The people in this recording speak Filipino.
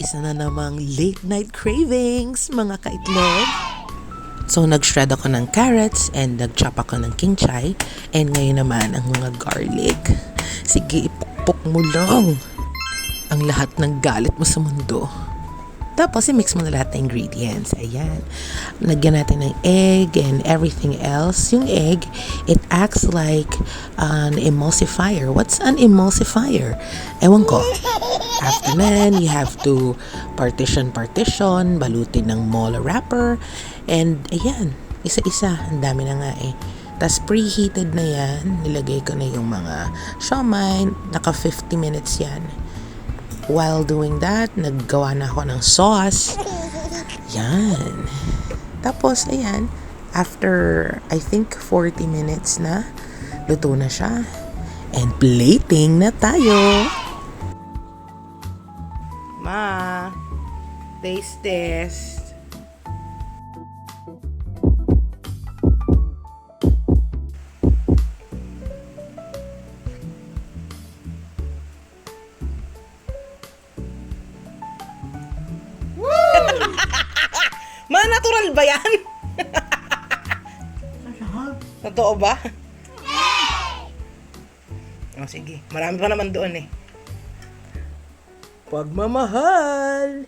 isa na namang late night cravings, mga kaitlog. So, nag-shred ako ng carrots and nag-chop ako ng kinchay. And ngayon naman, ang mga garlic. Sige, ipukpok mo lang ang lahat ng galit mo sa mundo. Tapos, i-mix mo na lahat ng ingredients. Ayan. Lagyan natin ng egg and everything else. Yung egg, it acts like an emulsifier. What's an emulsifier? Ewan ko. After then, you have to partition, balutin ng mall wrapper. And, ayan. Isa-isa. Ang dami na nga eh. Tapos, preheated na yan. Nilagay ko na yung mga siomai. Naka 50 minutes yan. While doing that, naggawa na ako ng sauce. Yan. Tapos, ayan. After, I think, 40 minutes na, luto na siya. And plating na tayo. Ma, taste test. Ma, natural ba yan? Totoo ba? Oh, sige. Marami pa naman doon eh. Pagmamahal!